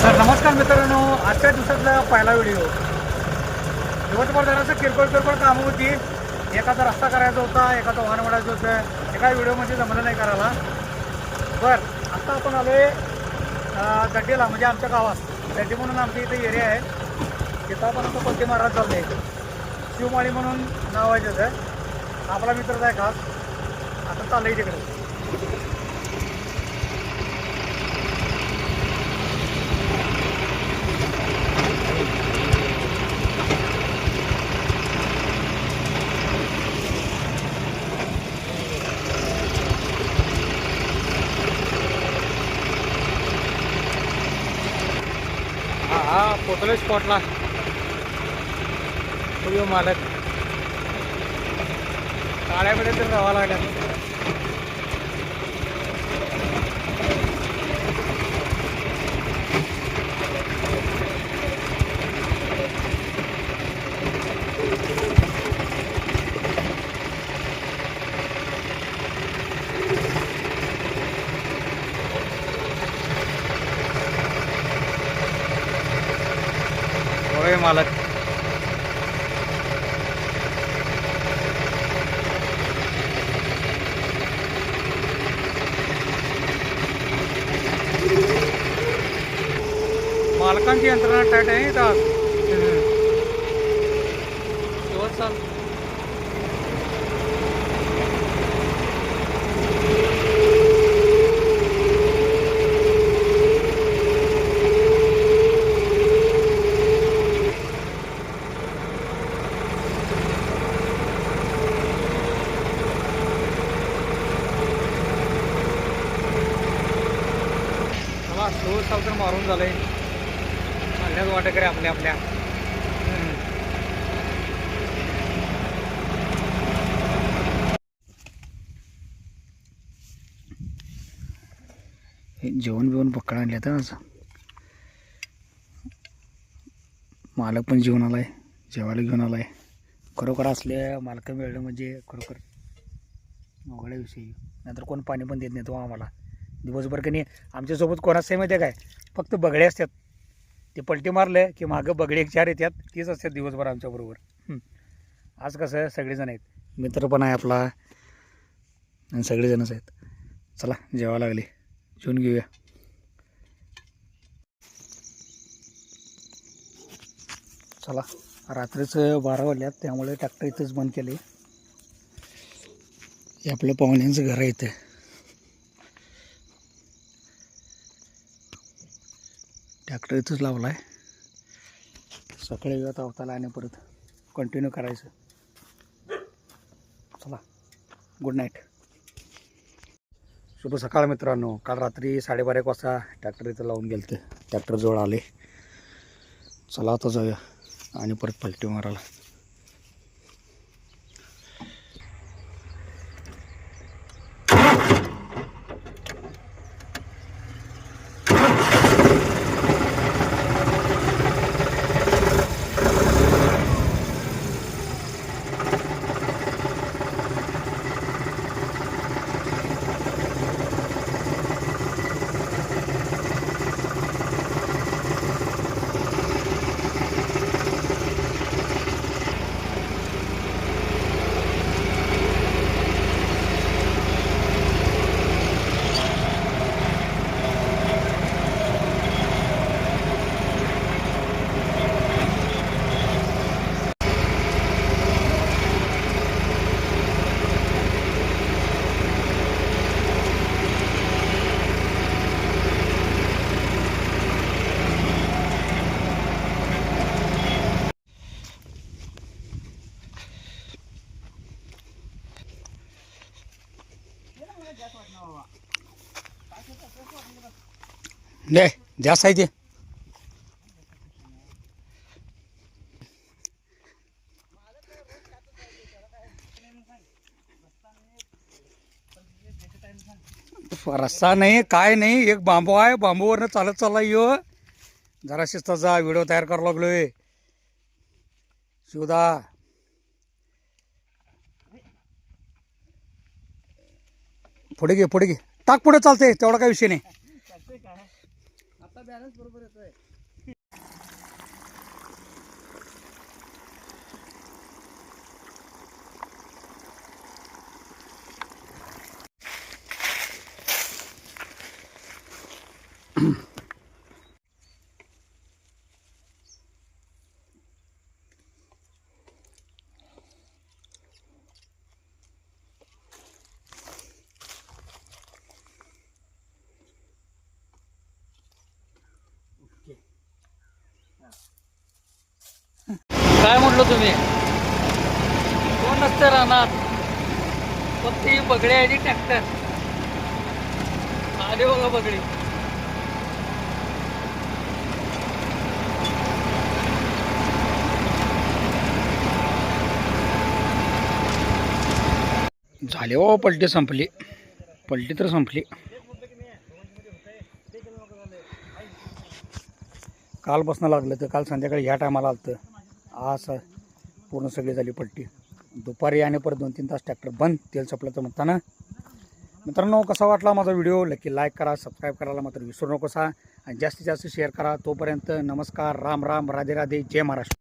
तर नमस्कार मित्रांनो, आजच्या दिवसातला पहिला व्हिडिओ. दिवसभर जरासं किरकोळ कामं होती. एखादा रस्ता करायचा होता, एखादं वाहन वाढायचं होतं. एका व्हिडिओमध्ये जमलं नाही करायला. बरं, आता आपण आलो दड्डीला, म्हणजे आमच्या गावात दड्डी म्हणून आमच्या इथे एरिया आहे. तिथं आपण आता कोणते महाराज चालले आहे. शिवमाळी म्हणून नाव आहे त्याचं. आपला मित्रच आहे खास. आता चाललं आहे तिकडे. हा पोचलो स्पॉटला. तो मालक काळ्यामध्ये तर जावा लागल्या. होय मालक. मालकांची यंत्रणा टाईट आहे का दिवस चाल. चला स्लो सावतर मारून झालंय. चालण्याच वाटत करे आपल्या जेवण बिवण पक्का आणले तर आज. मालक पण जेवण आलाय, जेवायला घेऊन आलाय. खरोखर असले मालक मिळणं म्हणजे खरोखर अवघड विषय. नंतर कोण पाणी पण देत नाही तो आम्हाला दिवसभर. की नाही आमच्यासोबत कोणाच माहिती आहे काय, फक्त बगळे असतात. ते पलटी मारले की मागं बगळे एक चार येतात, तीच असतात दिवसभर आमच्याबरोबर. आज कसं सगळेजण आहेत, मित्र पण आहे आपला आणि सगळेजणच आहेत. चला जेवायला लागले, जेवून घेऊया. चला, रात्रीचं 12 वाजल्यात, त्यामुळे ट्रॅक्टर इथंच बंद केले. हे आपलं पाहुण्यांचं घर आहे इथं. ट्रॅक्टर इथंच लावला आहे. सकाळी वेळात अवताला आणि परत कंटिन्यू करायचं. चला, गुड नाईट. शुभ सकाळ मित्रांनो. काल रात्री 12:30 वाजता ट्रॅक्टर इथं लावून गेलं. ट्रॅक्टर जवळ आले. चला आता जाऊया आणि परत पलटी मारायला. ले जास्त आहे ते. रस्ता नाही काय नाही, एक बांबू आहे, बांबूवरनं चालत चालला यो. जरा शिस्ताचा व्हिडिओ तयार करायला लागलोय. शिवदा पुढे घे पुढे घे, टाक पुढे, चालतंय तेवढा काही विषय नाही. बॅलन्स बरोबर येतोय. काय म्हटलं तुम्ही कोण नसतं राहणार फक्त ही बगडे आणि ट्रॅक्टर आले बघा बगडे. झाले हो, पलटी संपली. पलटी तर संपली. काल बसणं लागलं तर काल संध्याकाळी ह्या टायमाला आलं तर आज पूर्ण सगळी झाली पलटी. दुपारी आणि परत 2-3 तास ट्रॅक्टर बंद, तेल संपलं तर म्हणताना. मित्रांनो, कसा वाटला माझा व्हिडिओ नक्की लाईक करा, सबस्क्राईब करायला मात्र विसरू नकोसा आणि जास्तीत जास्त शेअर करा. तोपर्यंत नमस्कार, राम राम, राधे राधे, जय महाराष्ट्र.